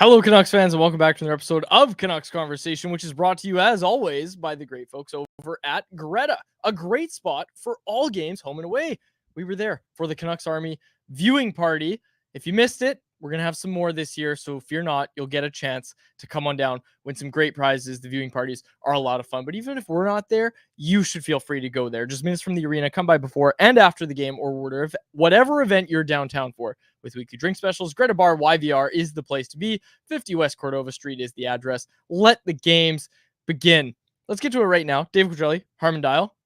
Hello, Canucks fans, and welcome back to another episode of Canucks Conversation, which is brought to you, as always, by the great folks over at Greta, a great spot for all games, home and away. We were there for the Canucks Army viewing party. If you missed it, we're going to have some more this year, so fear not, you'll get a chance to come on down, win some great prizes. The viewing parties are a lot of fun, but even if we're not there, you should feel free to go there. Just minutes from the arena, come by before and after the game or whatever event you're downtown for. With weekly drink specials, Greta Bar YVR is the place to be. 50 West Cordova Street is the address. Let the games begin. Let's get to it right now. Dave Quadrelli, Harman Dial,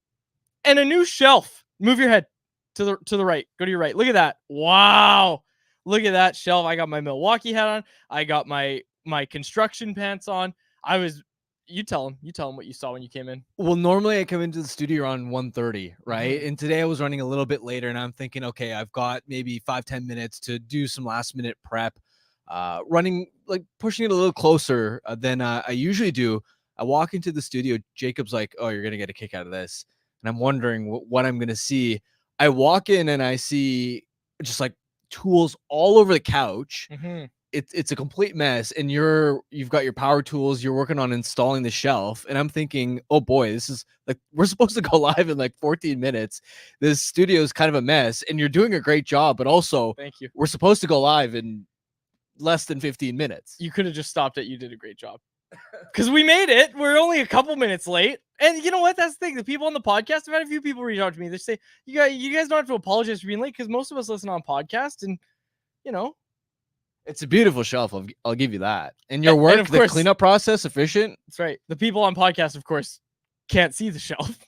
and a new shelf. Move your head to the right. Go to your right. Look at that. Wow. Look at that shelf. I got my Milwaukee hat on. I got my construction pants on. You tell them what you saw when you came in. Well, normally I come into the studio around 1:30, right? And today I was running a little bit later, and I'm thinking, okay, I've got maybe 5-10 minutes to do some last minute prep, pushing it a little closer than I usually do. I walk into the studio. Jacob's like, oh, you're going to get a kick out of this. And I'm wondering what I'm going to see. I walk in and I see just like tools all over the couch. Mm-hmm. It's a complete mess, and you've got your power tools. You're working on installing the shelf, and I'm thinking, oh boy, this is like we're supposed to go live in like 14 minutes. This studio is kind of a mess, and you're doing a great job, but also thank you. We're supposed to go live in less than 15 minutes. You could have just stopped it. You did a great job because we made it. We're only a couple minutes late, and you know what? That's the thing. The people on the podcast, I've had a few people reach out to me. They say, you guys don't have to apologize for being late because most of us listen on podcast, and you know. It's a beautiful shelf. I'll give you that. And your work, and the cleanup process, efficient. That's right. The people on podcast, of course, can't see the shelf.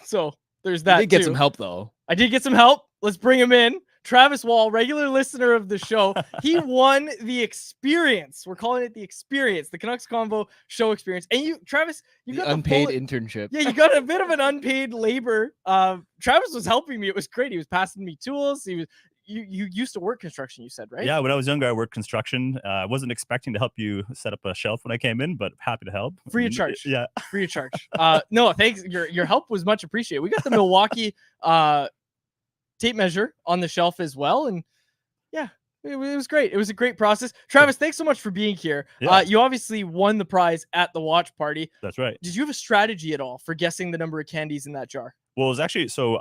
So there's that. You did get some help, though. I did get some help. Let's bring him in. Travis Wall, regular listener of the show. He won the experience. We're calling it the experience, the Canucks Convo show experience. And you, Travis, you got unpaid internship. Yeah, you got a bit of an unpaid labor. Travis was helping me. It was great. He was passing me tools. You used to work construction, you said, right? Yeah, when I was younger, I worked construction. I wasn't expecting to help you set up a shelf when I came in, but happy to help. Free of charge. Yeah. Free of charge. No, thanks. Your help was much appreciated. We got the Milwaukee tape measure on the shelf as well. And yeah, it was great. It was a great process. Travis, thanks so much for being here. Yeah. You obviously won the prize at the watch party. That's right. Did you have a strategy at all for guessing the number of candies in that jar? Well, it was actually, so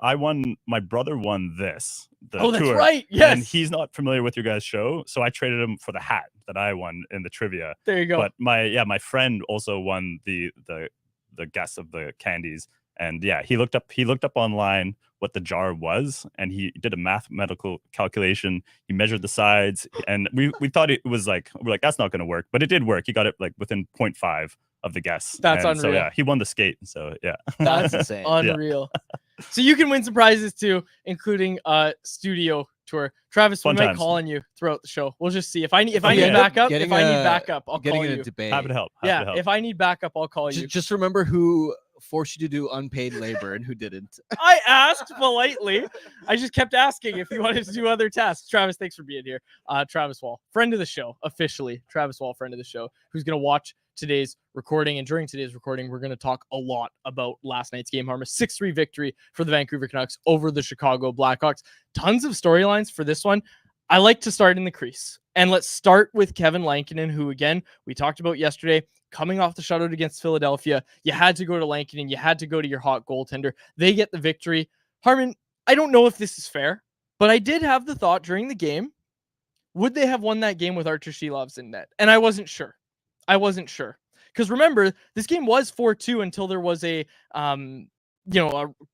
my brother won this. That's tour, right. Yes. And he's not familiar with your guys' show. So I traded him for the hat that I won in the trivia. There you go. But my friend also won the guess of the candies. And yeah, he looked up online what the jar was, and he did a mathematical calculation. He measured the sides, and we thought it was like, we're like, that's not going to work, but it did work. He got it like within 0.5 of the guess. That's unreal. unreal. So yeah, he won the skate. So yeah, that's insane. Unreal. Yeah. So you can win some prizes too, including a studio tour. Travis, we might call on you throughout the show. We'll just see if I need backup. I'll call you. Happy to help. If I need backup, I'll call you. Just remember who forced you to do unpaid labor and who didn't. I asked politely. I just kept asking if you wanted to do other tasks. Travis, thanks for being here. Travis Wall, friend of the show, officially. Travis Wall, friend of the show, who's going to watch today's recording. And during today's recording, we're going to talk a lot about last night's game. Harman, 6-3 victory for the Vancouver Canucks over the Chicago Blackhawks. Tons of storylines for this one. I like to start in the crease. And let's start with Kevin Lankinen, who, again, we talked about yesterday, coming off the shutout against Philadelphia. You had to go to Lankinen. You had to go to your hot goaltender. They get the victory. Harman, I don't know if this is fair, but I did have the thought during the game, would they have won that game with Artur Shilovs in net? And I wasn't sure. Because remember, this game was 4-2 until there was a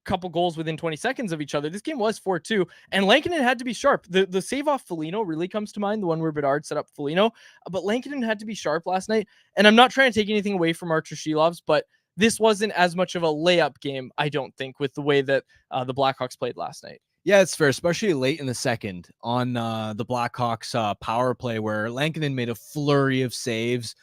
couple goals within 20 seconds of each other. This game was 4-2, and Lankinen had to be sharp. The save off Foligno really comes to mind, the one where Bedard set up Foligno, but Lankinen had to be sharp last night. And I'm not trying to take anything away from Artur Shilovs, but this wasn't as much of a layup game, I don't think, with the way that the Blackhawks played last night. Yeah, it's fair, especially late in the second on the Blackhawks power play where Lankinen made a flurry of saves,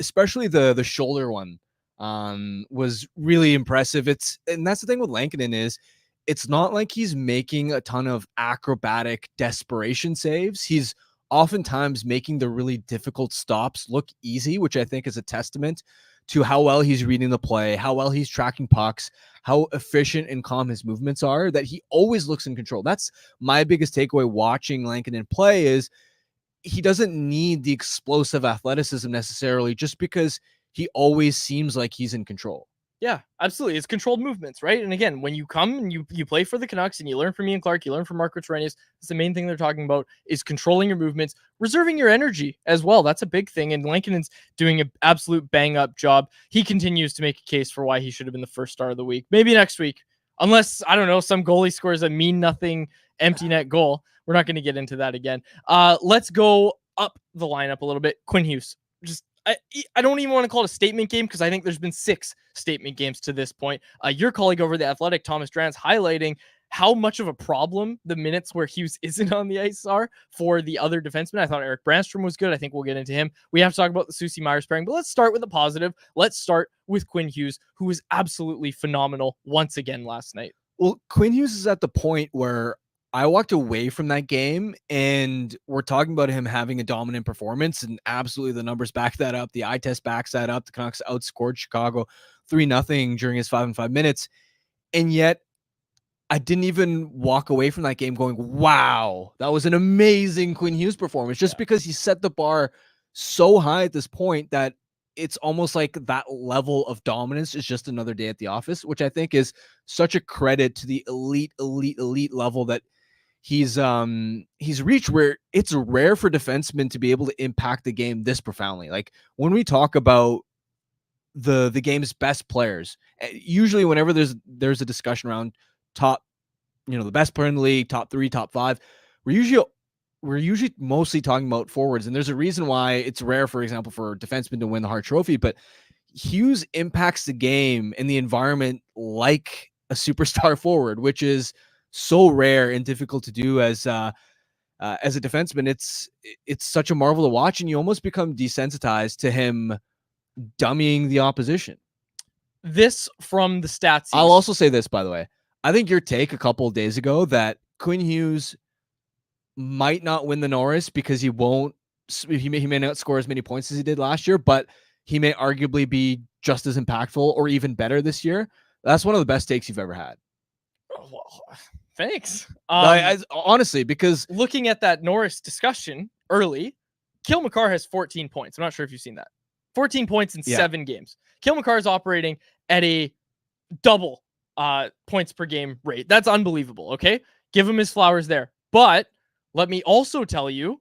especially the shoulder one. Was really impressive. And that's the thing with Lankinen is it's not like he's making a ton of acrobatic desperation saves. He's oftentimes making the really difficult stops look easy, which I think is a testament to how well he's reading the play, how well he's tracking pucks, how efficient and calm his movements are, that he always looks in control. That's my biggest takeaway watching Lankinen play is he doesn't need the explosive athleticism necessarily, just because he always seems like he's in control. Yeah, absolutely. It's controlled movements, right? And again, when you come and you play for the Canucks and you learn from Ian Clark, you learn from Marco Torenius, it's the main thing they're talking about is controlling your movements, reserving your energy as well. That's a big thing. And Lankinen's doing an absolute bang up job. He continues to make a case for why he should have been the first star of the week. Maybe next week, unless, I don't know, some goalie scores a mean nothing empty net goal. We're not going to get into that again. Let's go up the lineup a little bit. Quinn Hughes. I don't even want to call it a statement game because I think there's been 6 statement games to this point. Your colleague over The Athletic, Thomas Drance, highlighting how much of a problem the minutes where Hughes isn't on the ice are for the other defensemen. I thought Erik Brannstrom was good. I think we'll get into him. We have to talk about the Susie Myers pairing, but let's start with the positive. Let's start with Quinn Hughes, who was absolutely phenomenal once again last night. Well, Quinn Hughes is at the point where I walked away from that game and we're talking about him having a dominant performance, and absolutely the numbers back that up. The eye test backs that up. The Canucks outscored Chicago 3-0 during his 5 and 5 minutes. And yet I didn't even walk away from that game going, wow, that was an amazing Quinn Hughes performance, just because he set the bar so high at this point that it's almost like that level of dominance is just another day at the office, which I think is such a credit to the elite level that he's reached, where it's rare for defensemen to be able to impact the game this profoundly. Like when we talk about the game's best players, usually whenever there's a discussion around top, the best player in the league, top 3, top 5, we're usually mostly talking about forwards. And there's a reason why it's rare, for example, for defensemen to win the Hart Trophy, but Hughes impacts the game and the environment like a superstar forward, which is so rare and difficult to do as a defenseman. It's such a marvel to watch, and you almost become desensitized to him dummying the opposition. This from the stats. I'll also say this, by the way. I think your take a couple of days ago that Quinn Hughes might not win the Norris because he may not score as many points as he did last year, but he may arguably be just as impactful or even better this year. That's one of the best takes you've ever had. Well, thanks. Honestly, because looking at that Norris discussion early, Cale Makar has 14 points. I'm not sure if you've seen that. 14 points in 7 games. Cale Makar is operating at a double points per game rate. That's unbelievable. Okay. Give him his flowers there. But let me also tell you,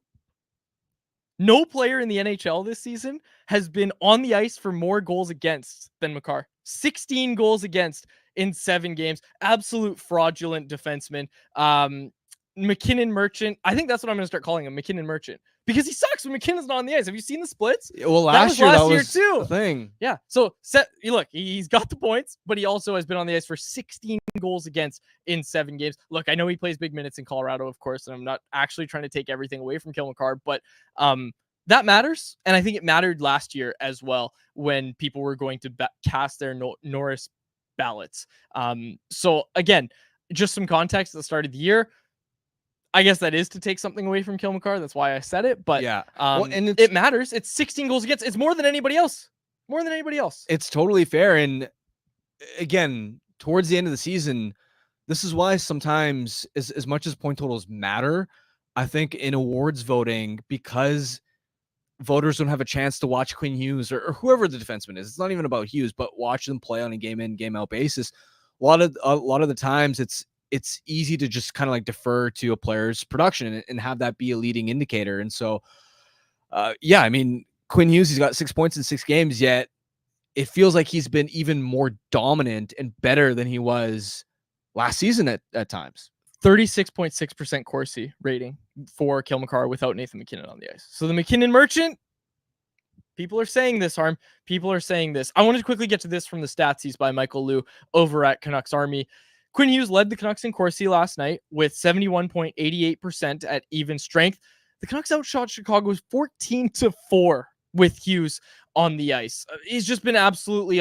no player in the NHL this season has been on the ice for more goals against than Makar. 16 goals against in 7 games. Absolute fraudulent defenseman. McKinnon Merchant. I think that's what I'm going to start calling him, McKinnon Merchant, because he sucks when McKinnon's not on the ice. Have you seen the splits? Well, last year too. The thing. Yeah. So look, he's got the points, but he also has been on the ice for 16 goals against in 7 games. Look, I know he plays big minutes in Colorado, of course, and I'm not actually trying to take everything away from Cale Makar, but that matters. And I think it mattered last year as well when people were going to cast their Norris ballots. So again, just some context at the start of the year. I guess that is to take something away from Cale Makar. That's why I said it. But yeah, and it matters. It's 16 goals against. It's more than anybody else. More than anybody else. It's totally fair. And again, towards the end of the season, this is why sometimes, as much as point totals matter, I think in awards voting, because voters don't have a chance to watch Quinn Hughes or whoever the defenseman is. It's not even about Hughes, but watch them play on a game in, game out basis. A lot of the times it's easy to just kind of like defer to a player's production and have that be a leading indicator. And so, I mean, Quinn Hughes, he's got 6 points in 6 games, yet it feels like he's been even more dominant and better than he was last season at times. 36.6% Corsi rating for Cale Makar without Nathan McKinnon on the ice. So the McKinnon Merchant, people are saying this, Harm. People are saying this. I wanted to quickly get to this from the Statsies by Michael Liu over at Canucks Army. Quinn Hughes led the Canucks in Corsi last night with 71.88% at even strength. The Canucks outshot Chicago 14-4 with Hughes on the ice. He's just been absolutely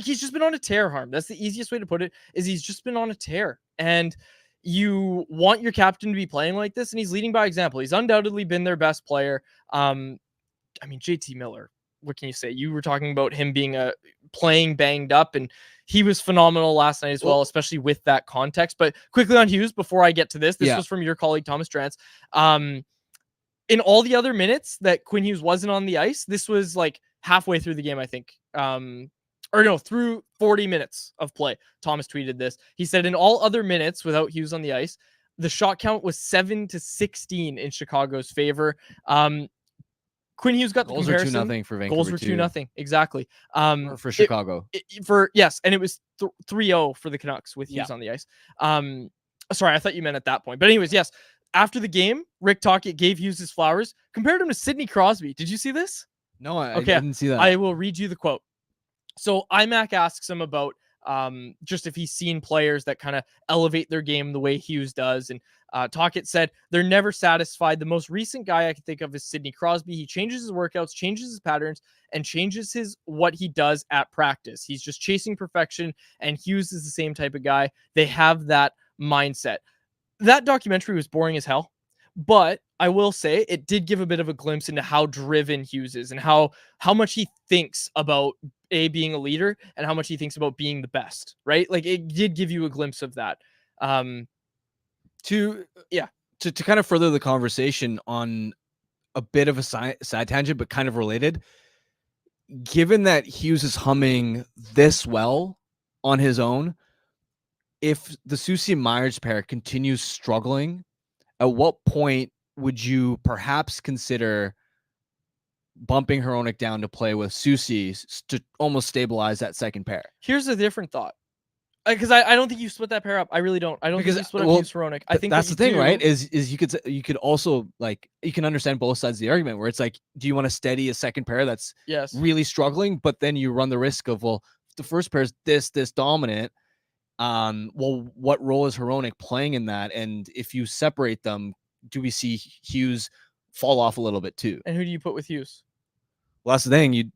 he's just been on a tear, Harm. That's the easiest way to put it, is he's just been on a tear. And you want your captain to be playing like this, and he's leading by example. He's undoubtedly been their best player. I mean, JT Miller, what can you say? You were talking about him being playing banged up, and he was phenomenal last night as well, especially with that context. But quickly on Hughes, before I get to this was from your colleague, Thomas Drance. in all the other minutes that Quinn Hughes wasn't on the ice, this was like halfway through the game, I think. Through 40 minutes of play. Thomas tweeted this. He said in all other minutes without Hughes on the ice, the shot count was 7-16 in Chicago's favor. Quinn Hughes got Goals the are comparison. 2-0 for Vancouver. Goals were 2-0. Exactly. For Chicago. And it was 3-0 for the Canucks with Hughes on the ice. Sorry, I thought you meant at that point. But anyways, yes. After the game, Rick Tocchet gave Hughes his flowers, compared him to Sidney Crosby. Did you see this? No, I didn't see that. I will read you the quote. So IMAC asks him about just if he's seen players that kind of elevate their game the way Hughes does. And Tocchet said, they're never satisfied. The most recent guy I can think of is Sidney Crosby. He changes his workouts, changes his patterns, and changes what he does at practice. He's just chasing perfection, and Hughes is the same type of guy. They have that mindset. That documentary was boring as hell, but I will say it did give a bit of a glimpse into how driven Hughes is and how much he thinks about being a leader and how much he thinks about being the best, right? Like it did give you a glimpse of that. To kind of further the conversation on a bit of a side tangent, but kind of related, given that Hughes is humming this well on his own, if the Soucy Myers pair continues struggling, at what point would you perhaps consider bumping Hronek down to play with Soucy to almost stabilize that second pair? Here's a different thought. Because I don't think you split that pair up. I really don't. I don't think you split up Hughes Hronek. I think that's the thing, right? Is you could also, like, you can understand both sides of the argument where it's like, do you want to steady a second pair that's really struggling, but then you run the risk of, well, if the first pair is this dominant, well, what role is Hronek playing in that? And if you separate them, do we see Hughes fall off a little bit too? And who do you put with Hughes? Well, that's the thing.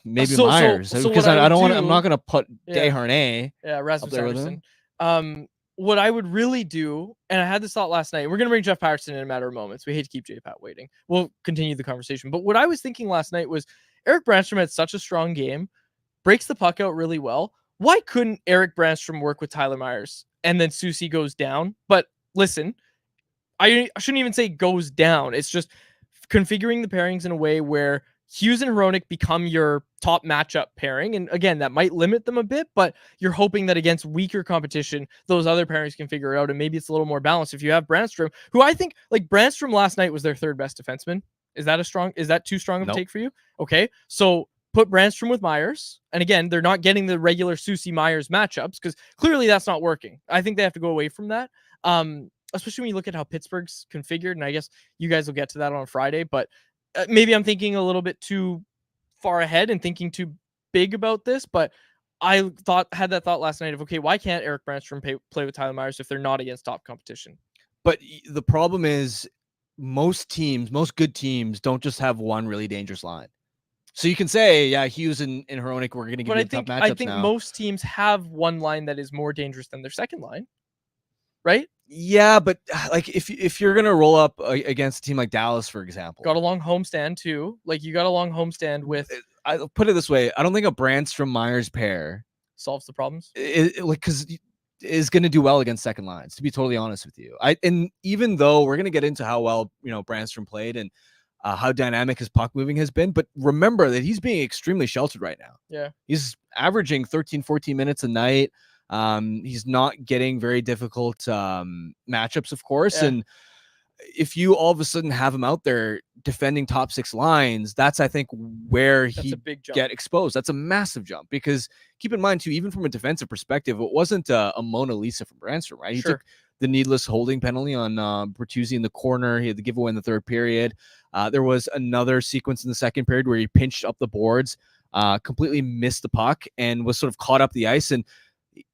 Maybe Myers, because I don't want. I'm not going to put Desharnais. Yeah, Rasmus Andersson. What I would really do, and I had this thought last night. We're going to bring Jeff Paterson in a matter of moments. We hate to keep J-Pat waiting. We'll continue the conversation. But what I was thinking last night was Erik Brannstrom had such a strong game, breaks the puck out really well. Why couldn't Erik Brannstrom work with Tyler Myers and then Soucy goes down? But listen, I shouldn't even say goes down. It's just configuring the pairings in a way where Hughes and Hronek become your top matchup pairing. And again, that might limit them a bit, but you're hoping that against weaker competition, those other pairings can figure it out. And maybe it's a little more balanced. If you have Brannstrom, who I think, like, Brannstrom last night was their third best defenseman. Is that too strong of a take for you? Okay. So put Brannstrom with Myers. And again, they're not getting the regular Soucy Myers matchups because clearly that's not working. I think they have to go away from that. Especially when you look at how Pittsburgh's configured. And I guess you guys will get to that on Friday, but maybe I'm thinking a little bit too far ahead and thinking too big about this, but I had that thought last night of, okay, why can't Erik Brannstrom play with Tyler Myers if they're not against top competition? But the problem is most good teams don't just have one really dangerous line. So you can say, yeah, Hughes and Hronek, we're going to give you tough matchups. I think most teams have one line that is more dangerous than their second line, right? Yeah, but like if you're gonna roll up against a team like Dallas, for example, got a long homestand too. Like you got a long homestand with. I'll put it this way: I don't think a Brannstrom Myers pair solves the problems. Because is going to do well against second lines. To be totally honest with you, and even though we're going to get into how well Brannstrom played and how dynamic his puck moving has been, but remember that he's being extremely sheltered right now. Yeah, he's averaging 13-14 minutes a night. He's not getting very difficult matchups, of course. Yeah. And if you all of a sudden have him out there defending top six lines, that's, I think, where he get exposed. That's a massive jump because keep in mind too, even from a defensive perspective, it wasn't a Mona Lisa from Brannstrom, right? He took the needless holding penalty on Bertuzzi in the corner. He had the giveaway in the third period. There was another sequence in the second period where he pinched up the boards, completely missed the puck and was sort of caught up the ice. And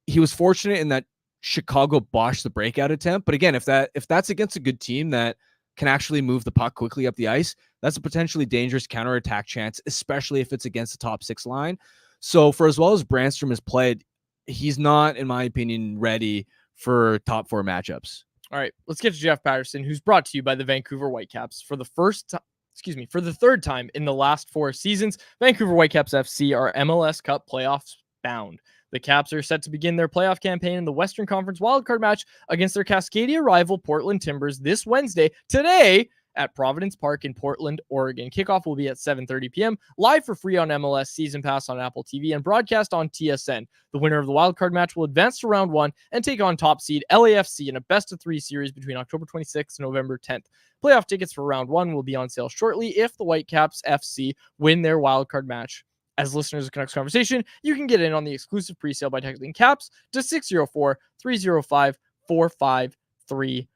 he was fortunate in that Chicago botched the breakout attempt. But again, if that's against a good team that can actually move the puck quickly up the ice, that's a potentially dangerous counterattack chance, especially if it's against the top six line. So for as well as Brannstrom has played, he's not, in my opinion, ready for top four matchups. All right, let's get to Jeff Paterson, who's brought to you by the Vancouver Whitecaps for the third time in the last 4 seasons. Vancouver Whitecaps FC are MLS Cup playoffs bound. The Caps are set to begin their playoff campaign in the Western Conference wildcard match against their Cascadia rival Portland Timbers this Wednesday, today at Providence Park in Portland, Oregon. Kickoff will be at 7:30 p.m. live for free on MLS Season Pass on Apple TV and broadcast on TSN. The winner of the wildcard match will advance to round 1 and take on top seed LAFC in a best-of-3 series between October 26th and November 10th. Playoff tickets for round 1 will be on sale shortly if the Whitecaps FC win their wildcard match. As listeners of Canucks Conversation, you can get in on the exclusive presale by texting CAPS to 604-305-4530.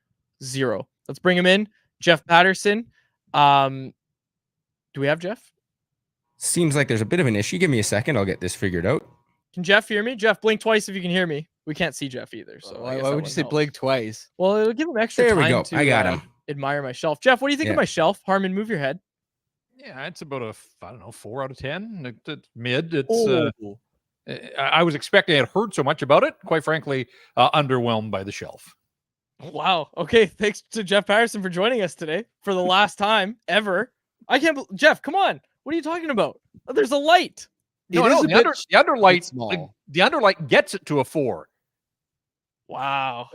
Let's bring him in. Jeff Paterson. Do we have Jeff? Seems like there's a bit of an issue. Give me a second. I'll get this figured out. Can Jeff hear me? Jeff, blink twice if you can hear me. We can't see Jeff either. So Why would you say blink twice? Well, it'll give him extra There time we go. to I got him. admire my shelf. Jeff, what do you think of my shelf? Harman, move your head. Yeah, it's about a 4 out of 10. It's mid. It's I was expecting it. Heard so much about it. Quite frankly, underwhelmed by the shelf. Wow. Okay. Thanks to Jeff Paterson for joining us today for the last time ever. I can't. Jeff, come on. What are you talking about? There's a light. No, the underlight. The underlight gets it to a 4. Wow.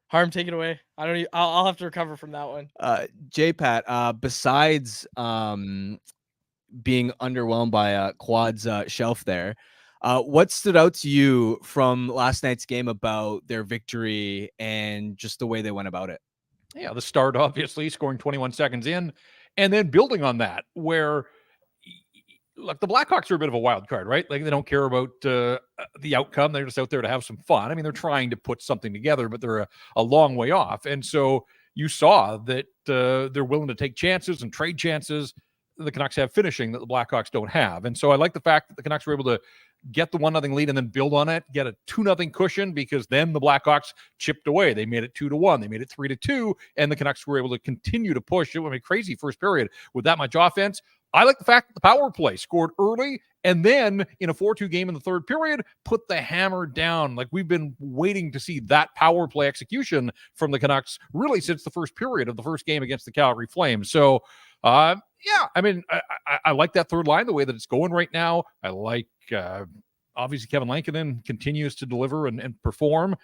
Harm, take it away. I'll have to recover from that one. J-Pat, besides being underwhelmed by Quad's shelf there, what stood out to you from last night's game about their victory and just the way they went about it? Yeah, the start, obviously, scoring 21 seconds in, and then building on that, where look, the Blackhawks are a bit of a wild card, right? Like, they don't care about the outcome. They're just out there to have some fun. I mean, they're trying to put something together, but they're a long way off. And so you saw that they're willing to take chances and trade chances. The Canucks have finishing that the Blackhawks don't have. And so I like the fact that the Canucks were able to get the 1-0 lead and then build on it, get a 2-0 cushion, because then the Blackhawks chipped away. They made it 2-1. They made it 3-2, and the Canucks were able to continue to push. It was a crazy first period with that much offense. I like the fact that the power play scored early and then in a 4-2 game in the third period, put the hammer down. Like, we've been waiting to see that power play execution from the Canucks really since the first period of the first game against the Calgary Flames. So, yeah, I mean, I like that third line, the way that it's going right now. I like, obviously, Kevin Lankinen continues to deliver and perform.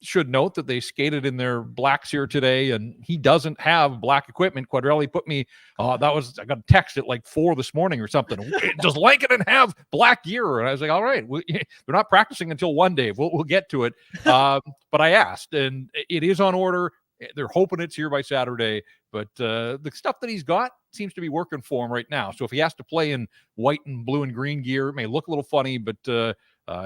Should note that they skated in their blacks here today, and he doesn't have black equipment. Quadrelli put me, I got a text at like 4 this morning or something. Does Lankinen have black gear? And I was like, all right, they're not practicing until one day. We'll get to it. But I asked, and it is on order. They're hoping it's here by Saturday, but the stuff that he's got seems to be working for him right now. So if he has to play in white and blue and green gear, it may look a little funny, but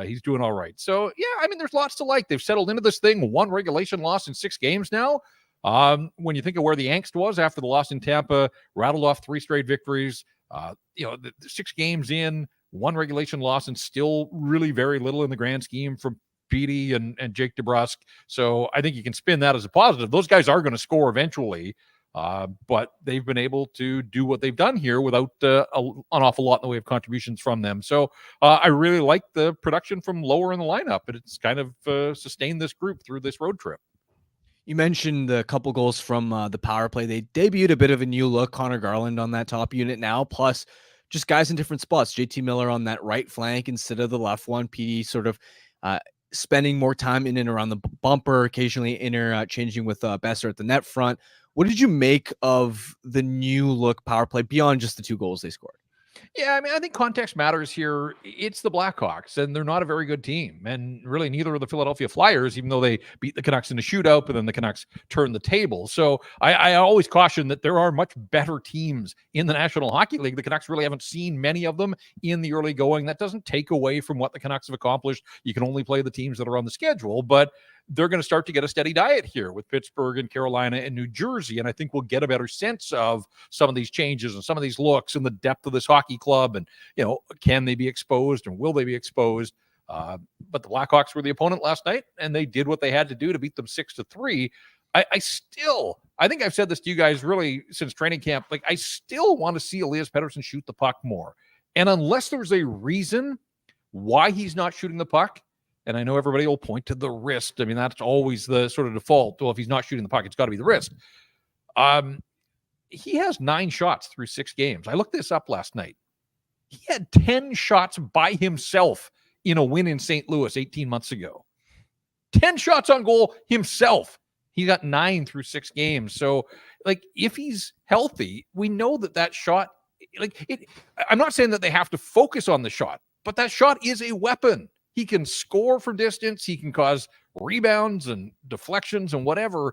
he's doing all right. So, yeah, I mean, there's lots to like. They've settled into this thing. 1 regulation loss in 6 games now. When you think of where the angst was after the loss in Tampa, rattled off 3 straight victories, the 6 games in, 1 regulation loss, and still really very little in the grand scheme from Petey and Jake DeBrusk. So I think you can spin that as a positive. Those guys are going to score eventually, but they've been able to do what they've done here without an awful lot in the way of contributions from them. So I really like the production from lower in the lineup, and it's kind of sustained this group through this road trip. You mentioned the couple goals from the power play. They debuted a bit of a new look. Connor Garland on that top unit now, plus just guys in different spots. JT Miller on that right flank instead of the left one. PD sort of spending more time in and around the bumper, occasionally interchanging with Besser at the net front. What did you make of the new look power play beyond just the 2 goals they scored? Yeah, I mean, I think context matters here. It's the Blackhawks, and they're not a very good team. And really, neither are the Philadelphia Flyers, even though they beat the Canucks in a shootout, but then the Canucks turned the table. So I always caution that there are much better teams in the National Hockey League. The Canucks really haven't seen many of them in the early going. That doesn't take away from what the Canucks have accomplished. You can only play the teams that are on the schedule, but they're going to start to get a steady diet here with Pittsburgh and Carolina and New Jersey. And I think we'll get a better sense of some of these changes and some of these looks and the depth of this hockey club. And, can they be exposed and will they be exposed? But the Blackhawks were the opponent last night, and they did what they had to do to beat them 6-3. I think I've said this to you guys really since training camp. Like, I still want to see Elias Pettersson shoot the puck more. And unless there's a reason why he's not shooting the puck, and I know everybody will point to the wrist. I mean, that's always the sort of default. Well, if he's not shooting the puck, it's got to be the wrist. He has 9 shots through 6 games. I looked this up last night. He had 10 shots by himself in a win in St. Louis 18 months ago. 10 shots on goal himself. He got 9 through 6 games. So, like, if he's healthy, we know that shot, I'm not saying that they have to focus on the shot, but that shot is a weapon. He can score from distance. He can cause rebounds and deflections and whatever.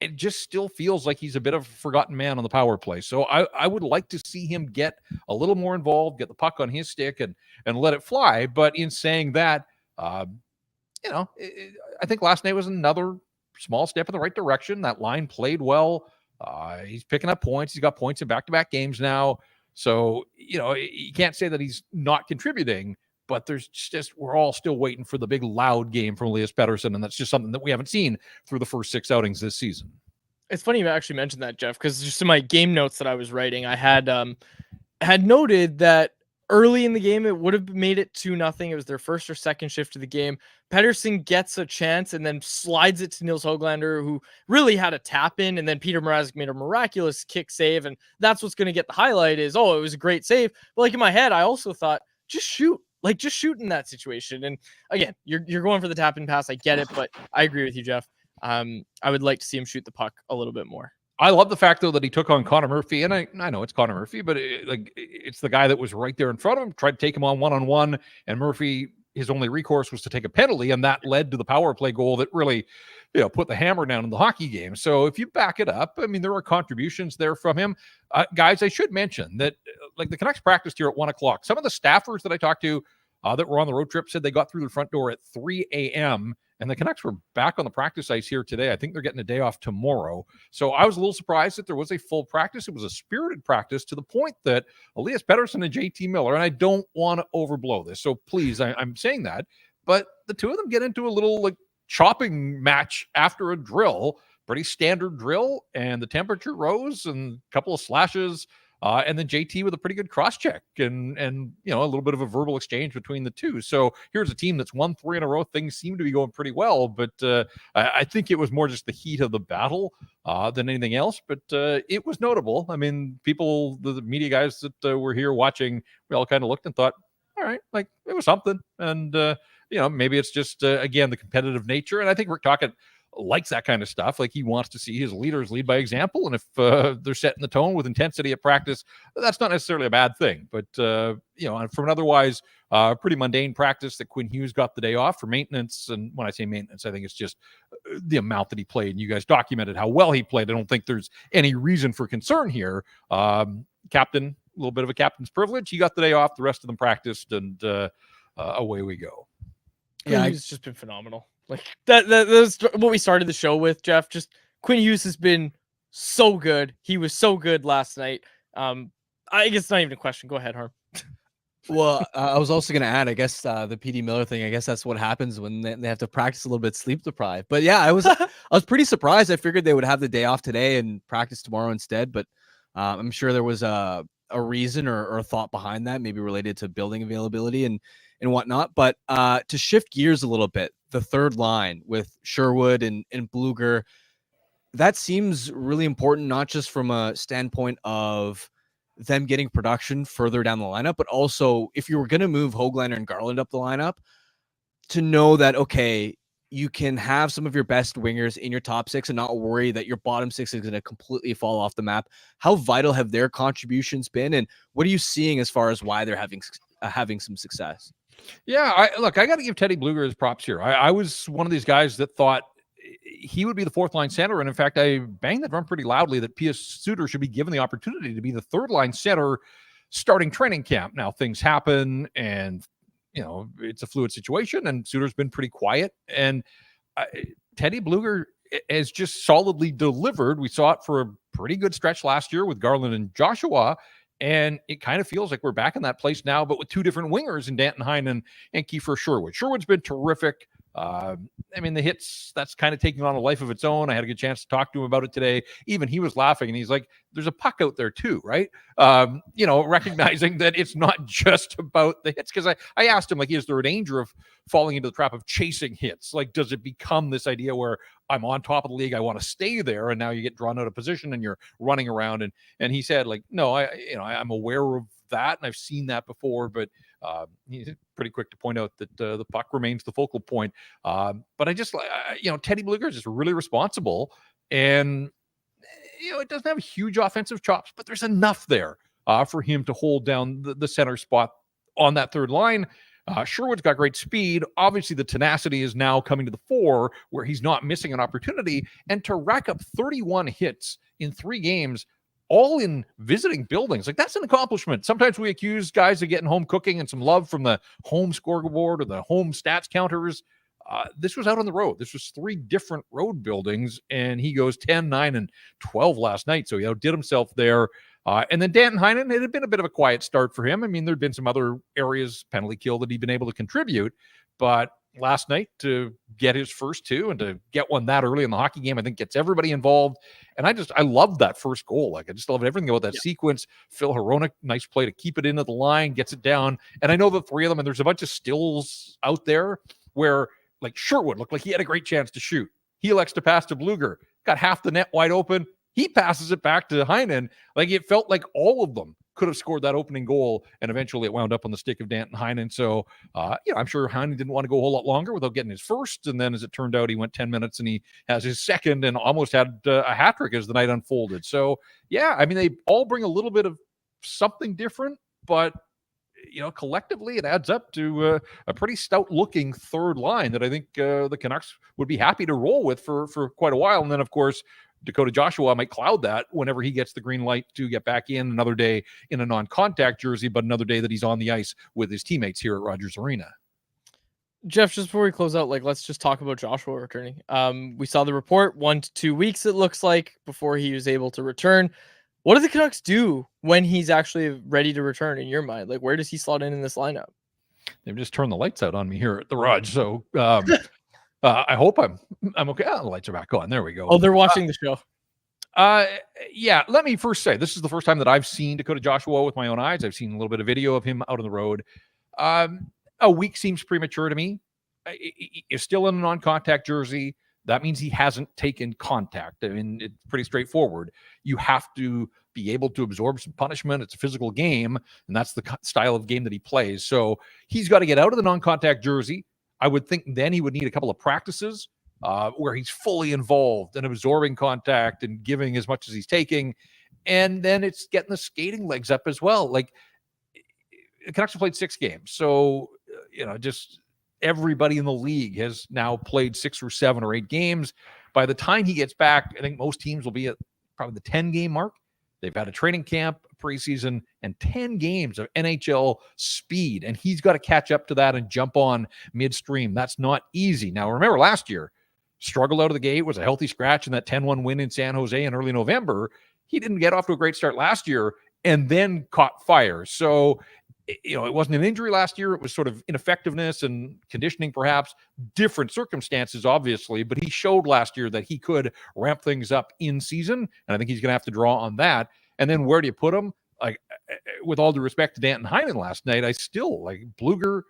It just still feels like he's a bit of a forgotten man on the power play. So I would like to see him get a little more involved, get the puck on his stick and let it fly. But in saying that, I think last night was another small step in the right direction. That line played well. He's picking up points. He's got points in back-to-back games now. So, you can't say that he's not contributing, but we're all still waiting for the big loud game from Elias Pettersson, and that's just something that we haven't seen through the first 6 outings this season. It's funny you actually mentioned that, Jeff, because just in my game notes that I was writing, I had noted that early in the game it would have made it 2-0. It was their first or second shift of the game. Pettersson gets a chance and then slides it to Nils Höglander, who really had a tap in, and then Peter Mrazek made a miraculous kick save, and that's what's going to get the highlight is, it was a great save. But like in my head, I also thought, just shoot. Like, just shoot in that situation. And again, you're going for the tap and pass. I get it, but I agree with you, Jeff. I would like to see him shoot the puck a little bit more. I love the fact, though, that he took on Connor Murphy. And I know it's Connor Murphy, but it's the guy that was right there in front of him, tried to take him on one-on-one. And Murphy, his only recourse was to take a penalty. And that led to the power play goal that really, put the hammer down in the hockey game. So if you back it up, I mean, there are contributions there from him. Guys, I should mention that the Canucks practiced here at 1:00. Some of the staffers that I talked to that were on the road trip said they got through the front door at 3 a.m. And the Canucks were back on the practice ice here today. I think they're getting a day off tomorrow. So I was a little surprised that there was a full practice. It was a spirited practice to the point that Elias Pettersson and JT Miller, and I don't want to overblow this, so please, I'm saying that, but the two of them get into a little chopping match after a drill, pretty standard drill, and the temperature rose and a couple of slashes. And then JT with a pretty good cross check and a little bit of a verbal exchange between the two. So here's a team that's won 3 in a row. Things seem to be going pretty well, but I think it was more just the heat of the battle than anything else. But it was notable. I mean, people, the media guys that were here watching, we all kind of looked and thought, all right, it was something. And maybe it's just again the competitive nature. And I think Rick Tocchet likes that kind of stuff. Like, he wants to see his leaders lead by example. And if they're setting the tone with intensity at practice, that's not necessarily a bad thing. But, from an otherwise pretty mundane practice that Quinn Hughes got the day off for maintenance. And when I say maintenance, I think it's just the amount that he played. And you guys documented how well he played. I don't think there's any reason for concern here. Captain, a little bit of a captain's privilege. He got the day off. The rest of them practiced, and away we go. Yeah, he's just been phenomenal. That's what we started the show with, Jeff. Just Quinn Hughes has been so good. He was so good last night. I guess it's not even a question. Go ahead, Harm. Well, I was also going to add, I guess the PD Miller thing, I guess that's what happens when they have to practice a little bit sleep deprived. But yeah, I was pretty surprised. I figured they would have the day off today and practice tomorrow instead. But I'm sure there was a reason or a thought behind that, maybe related to building availability and whatnot. But to shift gears a little bit, the third line with Sherwood and Bluger, that seems really important, not just from a standpoint of them getting production further down the lineup, but also if you were going to move Höglander and Garland up the lineup, to know that, okay, you can have some of your best wingers in your top 6 and not worry that your bottom 6 is going to completely fall off the map. How vital have their contributions been, and what are you seeing as far as why they're having some success? Yeah, I got to give Teddy Bluger his props here. I was one of these guys that thought he would be the 4th line center. And in fact, I banged that drum pretty loudly that Pius Suter should be given the opportunity to be the 3rd line center starting training camp. Now things happen and, it's a fluid situation, and Suter's been pretty quiet. And Teddy Bluger has just solidly delivered. We saw it for a pretty good stretch last year with Garland and Joshua. And it kind of feels like we're back in that place now, but with 2 different wingers in Danton Heinen and Kiefer Sherwood. Sherwood's been terrific. The hits, that's kind of taking on a life of its own. I had a good chance to talk to him about it today. Even he was laughing, and he's like, there's a puck out there too, right? Recognizing that it's not just about the hits. Because I asked him, is there a danger of falling into the trap of chasing hits? Does it become this idea where I'm on top of the league, I want to stay there, and now you get drawn out of position and you're running around? And he said, no, I'm aware of that, and I've seen that before, but he's pretty quick to point out that the puck remains the focal point. But I just, Teddy Blueger is just really responsible, and it doesn't have huge offensive chops, but there's enough there for him to hold down the center spot on that third line. Sherwood's got great speed. Obviously, the tenacity is now coming to the fore where he's not missing an opportunity. And to rack up 31 hits in 3 games, all in visiting buildings, like that's an accomplishment. Sometimes we accuse guys of getting home cooking and some love from the home scoreboard or the home stats counters. This was out on the road. This was 3 different road buildings, and he goes 10, 9, and 12 last night. So he outdid himself there. And then Danton Heinen, it had been a bit of a quiet start for him. I mean, there'd been some other areas, penalty kill, that he'd been able to contribute. But last night, to get his first 2 and to get one that early in the hockey game, I think gets everybody involved. And I loved that first goal. Like, I just loved everything about that sequence. Phil Hronek, nice play to keep it into the line, gets it down. And I know the 3 of them, and there's a bunch of stills out there where, like, Sherwood looked like he had a great chance to shoot. He elects to pass to Blueger, got half the net wide open. He passes it back to Heinen. Like, it felt like all of them could have scored that opening goal, and eventually it wound up on the stick of Danton Heinen. So, I'm sure Heinen didn't want to go a whole lot longer without getting his first. And then, as it turned out, he went 10 minutes and he has his second and almost had a hat trick as the night unfolded. So, I mean, they all bring a little bit of something different, but collectively it adds up to a pretty stout-looking third line that I think the Canucks would be happy to roll with for quite a while. And then, of course, Dakota Joshua might cloud that whenever he gets the green light to get back in another day in a non-contact jersey, but another day that he's on the ice with his teammates here at Rogers Arena. Jeff, just before we close out, let's just talk about Joshua returning. We saw the report, 1 to 2 weeks, it looks like, before he was able to return. What do the Canucks do when he's actually ready to return, in your mind? Like, where does he slot in this lineup? They've just turned the lights out on me here at the Rog, so I hope I'm okay. Oh, the lights are back on. There we go. Oh, they're watching the show. Let me first say, this is the first time that I've seen Dakota Joshua with my own eyes. I've seen a little bit of video of him out on the road. A week seems premature to me. He's still in a non-contact jersey. That means he hasn't taken contact. I mean, it's pretty straightforward. You have to be able to absorb some punishment. It's a physical game, and that's the style of game that he plays. So he's got to get out of the non-contact jersey. I would think then he would need a couple of practices where he's fully involved and absorbing contact and giving as much as he's taking. And then it's getting the skating legs up as well. Like, the Canucks have played 6 games. So, just everybody in the league has now played 6 or 7 or 8 games. By the time he gets back, I think most teams will be at probably the 10-game mark. They've had a training camp, preseason, and 10 games of NHL speed. And he's got to catch up to that and jump on midstream. That's not easy. Now, remember last year, struggled out of the gate, was a healthy scratch in that 10-1 win in San Jose in early November. He didn't get off to a great start last year and then caught fire. So, it wasn't an injury last year. It was sort of ineffectiveness and conditioning, perhaps. Different circumstances, obviously, but he showed last year that he could ramp things up in season, and I think he's going to have to draw on that. And then where do you put him? Like, with all due respect to Danton Heinen last night, I still like Blueger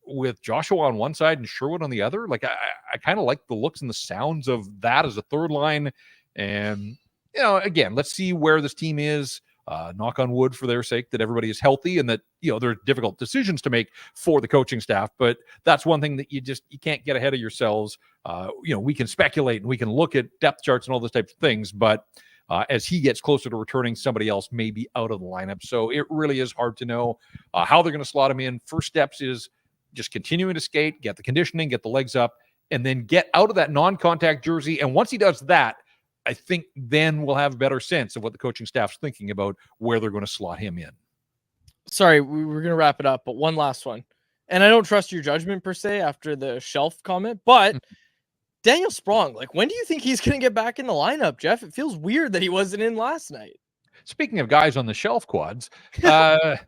with Joshua on one side and Sherwood on the other. Like, I kind of like the looks and the sounds of that as a third line. And, again, let's see where this team is. Knock on wood for their sake that everybody is healthy and that, there are difficult decisions to make for the coaching staff. But that's one thing that you can't get ahead of yourselves. We can speculate and we can look at depth charts and all those types of things. But as he gets closer to returning, somebody else may be out of the lineup. So it really is hard to know how they're going to slot him in. First steps is just continuing to skate, get the conditioning, get the legs up, and then get out of that non-contact jersey. And once he does that, I think then we'll have a better sense of what the coaching staff's thinking about where they're going to slot him in. Sorry, we're going to wrap it up, but one last one. And I don't trust your judgment per se after the shelf comment, but Daniel Sprong, like, when do you think he's going to get back in the lineup, Jeff? It feels weird that he wasn't in last night. Speaking of guys on the shelf quads, and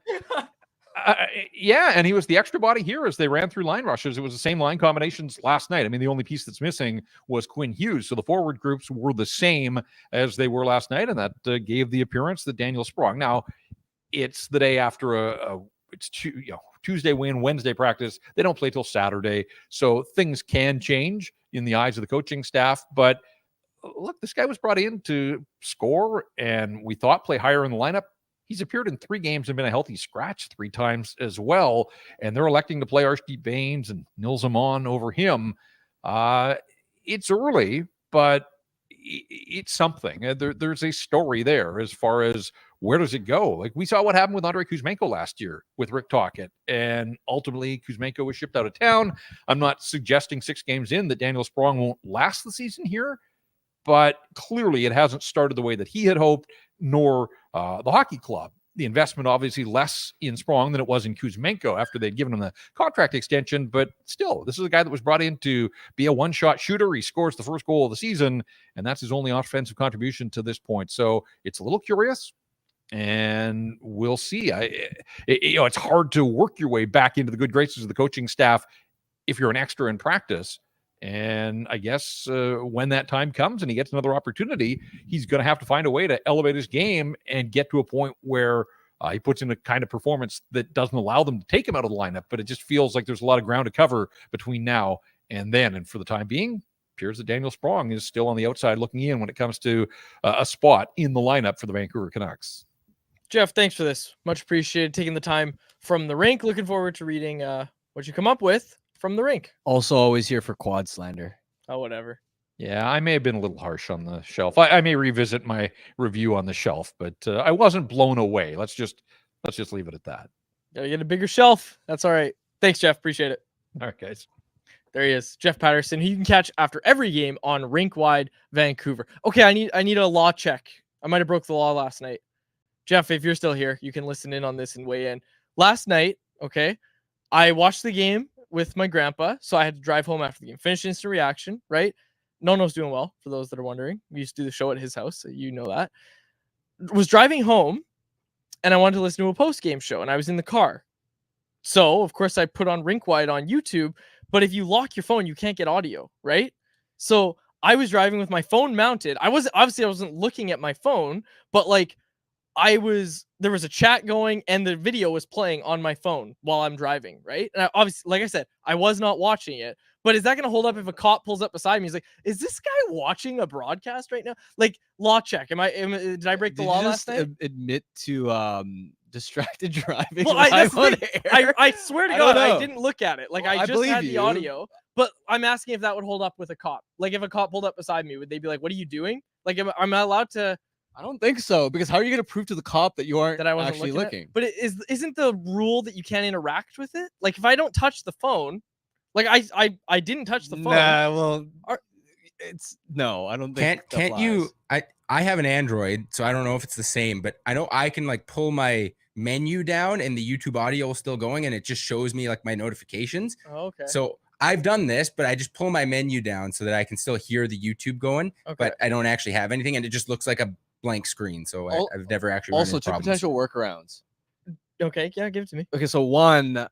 he was the extra body here as they ran through line rushes. It was the same line combinations last night. I mean, the only piece that's missing was Quinn Hughes. So the forward groups were the same as they were last night, and that gave the appearance that Daniel Sprong. Now, it's the day after Tuesday win, Wednesday practice. They don't play till Saturday, so things can change in the eyes of the coaching staff. But look, this guy was brought in to score, and we thought play higher in the lineup. He's appeared in 3 games and been a healthy scratch 3 times as well. And they're electing to play Archdeep Baines and Nils Amon over him. It's early, but it's something. There's a story there as far as where does it go? Like we saw what happened with Andrei Kuzmenko last year with Rick Tocchet, and ultimately Kuzmenko was shipped out of town. I'm not suggesting 6 games in that Daniel Sprong won't last the season here, but clearly it hasn't started the way that he had hoped, nor the hockey club. The investment obviously less in Sprong than it was in Kuzmenko after they'd given him the contract extension, but still, this is a guy that was brought in to be a one-shot shooter. He scores the first goal of the season, and that's his only offensive contribution to this point. So it's a little curious, and we'll see. It's hard to work your way back into the good graces of the coaching staff if you're an extra in practice. And I guess when that time comes and he gets another opportunity, he's going to have to find a way to elevate his game and get to a point where he puts in a kind of performance that doesn't allow them to take him out of the lineup. But it just feels like there's a lot of ground to cover between now and then. And for the time being, appears that Daniel Sprong is still on the outside looking in when it comes to a spot in the lineup for the Vancouver Canucks. Jeff, thanks for this. Much appreciated taking the time from the rink. Looking forward to reading what you come up with from the rink. Also always here for quad slander. Oh, whatever. Yeah, I may have been a little harsh on the shelf. I may revisit my review on the shelf, but I wasn't blown away. Let's just leave it at that. Gotta get a bigger shelf. That's all right. Thanks, Jeff. Appreciate it. All right, guys. There he is, Jeff Paterson, who you can catch after every game on Rink Wide Vancouver. Okay, I need a law check. I might have broke the law last night. Jeff, if you're still here, you can listen in on this and weigh in. Last night, okay, I watched the game with my grandpa, so I had to drive home after the game. Finished instant reaction, right? Nono's doing well, for those that are wondering. We used to do the show at his house, so you know that. Was driving home, and I wanted to listen to a post-game show, and I was in the car. So, of course, I put on Rink Wide on YouTube, but if you lock your phone, you can't get audio, right? So I was driving with my phone mounted. I wasn't looking at my phone, but like there was a chat going and the video was playing on my phone while I'm driving, right? And I, obviously, like I said, I was not watching it, but is that going to hold up if a cop pulls up beside me? He's like, is this guy watching a broadcast right now? Like, law check. Did I break the law last night? Admit to distracted driving. Well, I swear to God, I didn't look at it. Like, well, I just had the audio, but I'm asking if that would hold up with a cop. Like, if a cop pulled up beside me, would they be like, what are you doing? Like, am I allowed to? I don't think so, because how are you going to prove to the cop that you aren't wasn't actually looking? But isn't the rule that you can't interact with it? Like, if I don't touch the phone, like I didn't touch the phone. Nah, well, I don't think. Can't you? I have an Android, so I don't know if it's the same, but I know I can like pull my menu down and the YouTube audio is still going, and it just shows me like my notifications. Oh, okay. So I've done this, but I just pull my menu down so that I can still hear the YouTube going, but I don't actually have anything, and it just looks like a blank screen. So I've never actually run into problems. Potential workarounds. Okay, yeah, give it to me. Okay, so one,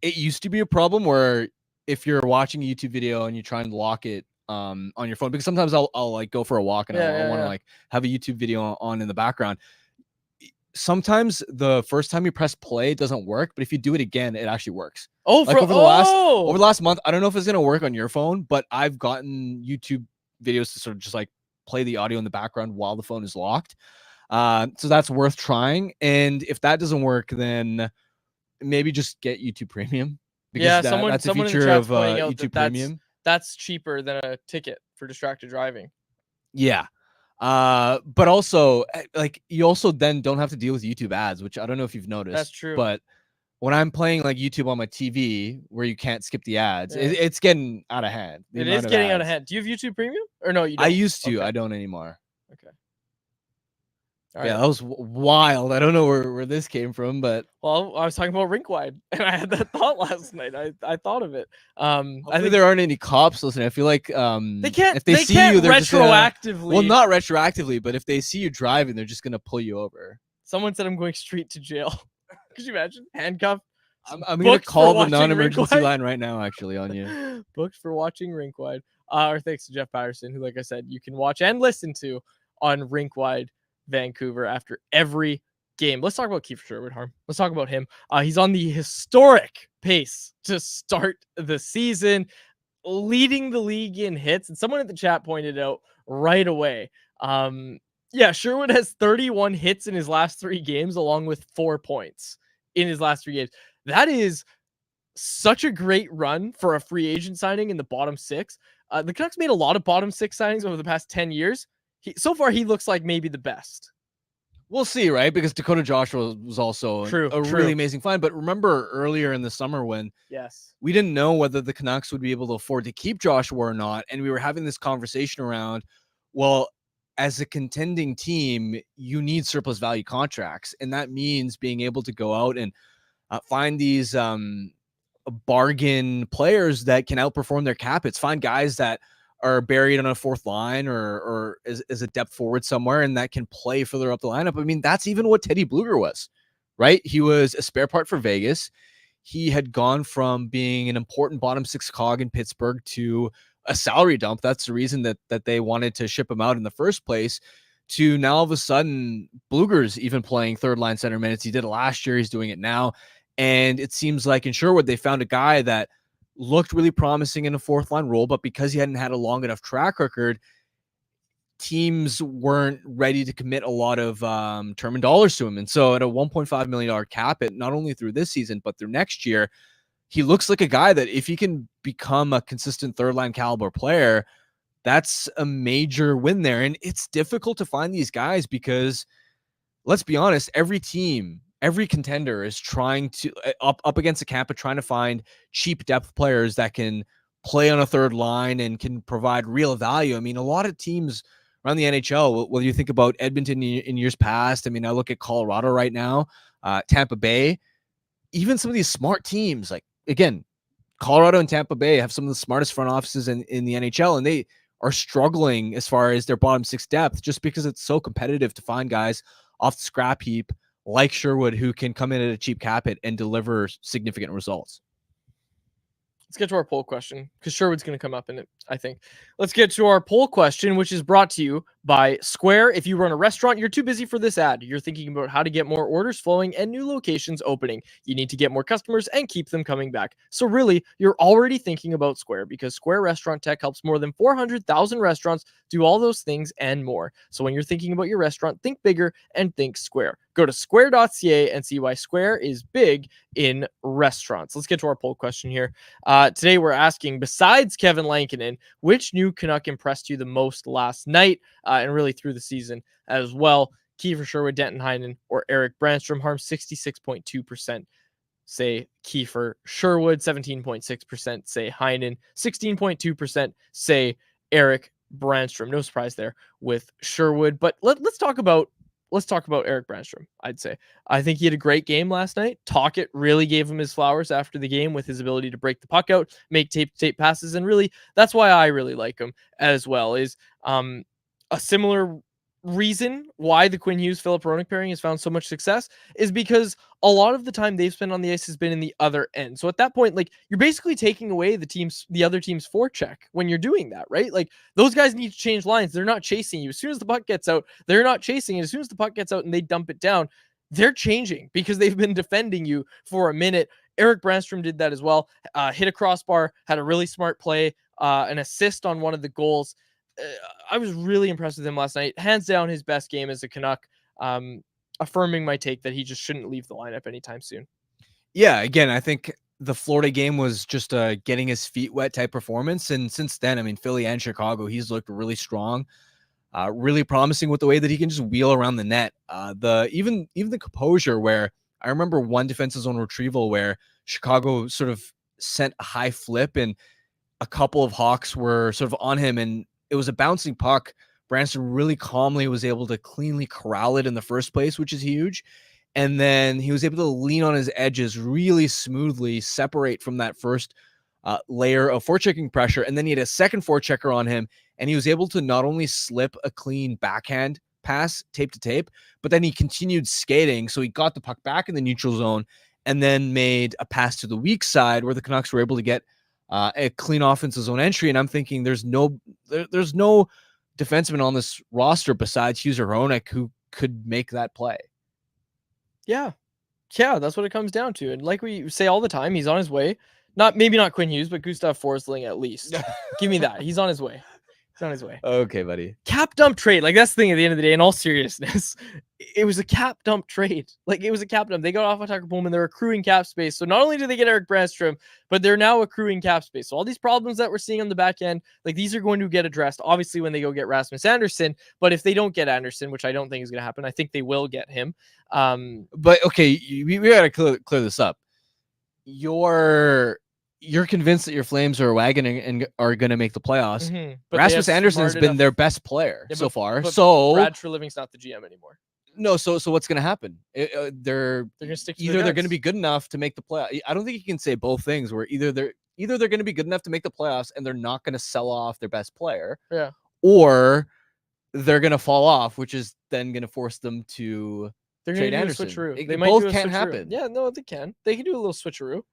it used to be a problem where if you're watching a YouTube video and you're trying to lock it on your phone, because sometimes I'll like go for a walk and I want to like have a YouTube video on in the background. Sometimes the first time you press play it doesn't work, but if you do it again, it actually works. Oh, like over the last month, I don't know if it's gonna work on your phone, but I've gotten YouTube videos to sort of just like play the audio in the background while the phone is locked. So that's worth trying. And if that doesn't work, then maybe just get YouTube Premium. Because that's a feature of YouTube Premium. That's cheaper than a ticket for distracted driving. Yeah. But also, like, you also then don't have to deal with YouTube ads, which I don't know if you've noticed. That's true. But when I'm playing like YouTube on my TV where you can't skip the ads, it's getting out of hand. It is getting out of hand. Do you have YouTube Premium? Or no, you don't? I used to. Okay. I don't anymore. Okay. Yeah, that was wild. I don't know where this came from, but well, I was talking about Rink Wide, and I had that thought last night. I thought of it. I think there aren't any cops listening. I feel like they can't. If they see you, they're retroactively. Well, not retroactively, but if they see you driving, they're just gonna pull you over. Someone said I'm going straight to jail. Could you imagine? Handcuffed. I'm gonna call the non-emergency line right now. Actually, on you. Booked for watching Rink Wide. Or thanks to Jeff Paterson, who, like I said, you can watch and listen to on Rink Wide Vancouver after every game. Let's talk about Kiefer Sherwood, Harm. Let's talk about him. He's on the historic pace to start the season, leading the league in hits. And someone at the chat pointed out right away, Yeah, Sherwood has 31 hits in his last 3 games, along with 4 points in his last 3 games. That is such a great run for a free agent signing in the bottom 6. The Canucks made a lot of bottom 6 signings over the past 10 years. So far, he looks like maybe the best. We'll see, right? Because Dakota Joshua was also True. really amazing find. But remember earlier in the summer when we didn't know whether the Canucks would be able to afford to keep Joshua or not, and we were having this conversation around, well, as a contending team, you need surplus value contracts, and that means being able to go out and find these bargain players that can outperform their cap hits. Find guys that are buried on a fourth line or as a depth forward somewhere and that can play further up the lineup. I mean, that's even what Teddy Bluger was, right? He was a spare part for Vegas. He had gone from being an important bottom 6 cog in Pittsburgh to a salary dump. That's the reason that they wanted to ship him out in the first place, to now all of a sudden Bluger's even playing third line center minutes. He did it last year. He's doing it now. And it seems like in Sherwood, they found a guy that looked really promising in a fourth line role, but because he hadn't had a long enough track record, teams weren't ready to commit a lot of term and dollars to him. And so at a $1.5 million cap hit, not only through this season, but through next year, he looks like a guy that if he can become a consistent third line caliber player, that's a major win there. And it's difficult to find these guys because, let's be honest, every team, every contender is trying to up against the cap of trying to find cheap depth players that can play on a third line and can provide real value. I mean, a lot of teams around the NHL, whether you think about Edmonton in years past, I mean, I look at Colorado right now, Tampa Bay, even some of these smart teams, like, again, Colorado and Tampa Bay have some of the smartest front offices in the NHL, and they are struggling as far as their bottom 6 depth just because it's so competitive to find guys off the scrap heap like Sherwood who can come in at a cheap cap hit and deliver significant results. Let's get to our poll question because Sherwood's going to come up in it, I think. Let's get to our poll question, which is brought to you by Square. If you run a restaurant, you're too busy for this ad. You're thinking about how to get more orders flowing and new locations opening. You need to get more customers and keep them coming back. So really, you're already thinking about Square because Square Restaurant Tech helps more than 400,000 restaurants do all those things and more. So when you're thinking about your restaurant, think bigger and think Square. Go to square.ca and see why Square is big in restaurants. Let's get to our poll question here. Today we're asking, besides Kevin Lankinen, which new Canuck impressed you the most last night and really through the season as well? Kiefer Sherwood, Danton Heinen, or Eric Brannstrom? Harm 66.2% say Kiefer Sherwood, 17.6% say Heinen, 16.2% say Eric Brannstrom. No surprise there with Sherwood, but let's talk about Eric Brannstrom. I think he had a great game last night. Tocchet really gave him his flowers after the game with his ability to break the puck out, make tape passes, and really that's why I really like him as well. Is a similar reason why the Quinn Hughes Philip Hronek pairing has found so much success is because a lot of the time they've spent on the ice has been in the other end. So at that point, like, you're basically taking away the other team's forecheck when you're doing that, right? Like, those guys need to change lines. They're not chasing you. As soon as the puck gets out, they're not chasing it. As soon as the puck gets out and they dump it down, they're changing because they've been defending you for a minute. Eric Brannstrom did that as well. Hit a crossbar, had a really smart play, an assist on one of the goals. I was really impressed with him last night. Hands down, his best game as a Canuck. Affirming my take that he just shouldn't leave the lineup anytime soon. Yeah, again, I think the Florida game was just a getting his feet wet type performance. And since then, I mean, Philly and Chicago, he's looked really strong, really promising with the way that he can just wheel around the net. Even the composure where I remember one defensive zone retrieval where Chicago sort of sent a high flip and a couple of Hawks were sort of on him and it was a bouncing puck. Brannstrom really calmly was able to cleanly corral it in the first place, which is huge. And then he was able to lean on his edges really smoothly, separate from that first layer of forechecking pressure. And then he had a second forechecker on him, and he was able to not only slip a clean backhand pass tape to tape, but then he continued skating. So he got the puck back in the neutral zone and then made a pass to the weak side where the Canucks were able to get a clean offensive zone entry. And I'm thinking there's no defenseman on this roster besides Hughes or Hronek who could make that play. Yeah, that's what it comes down to. And like we say all the time, he's on his way. Maybe not Quinn Hughes, but Gustav Forsling at least. Give me that. He's on his way. He's on his way. Okay, buddy. Cap dump trade. Like, that's the thing at the end of the day, in all seriousness, it was a cap dump trade. Like, it was a cap dump. They got off of Tucker Pullman. They're accruing cap space. So not only do they get Eric Brannstrom, but they're now accruing cap space. So all these problems that we're seeing on the back end, like, these are going to get addressed, obviously, when they go get Rasmus Andersson. But if they don't get Andersson, which I don't think is going to happen, I think they will get him. But okay, we got to clear this up. You're convinced that your Flames are a wagon and are going to make the playoffs. But Rasmus Anderson has been their best player so far. So Brad Treliving's not the GM anymore. No, so what's going to happen? They're going to stick to either they're going to be good enough to make the playoffs. I don't think you can say both things. Where either they're going to be good enough to make the playoffs and they're not going to sell off their best player. Yeah. Or they're going to fall off, which is then going to force them to trade Anderson. They both can't happen. Yeah, no, they can. They can do a little switcheroo.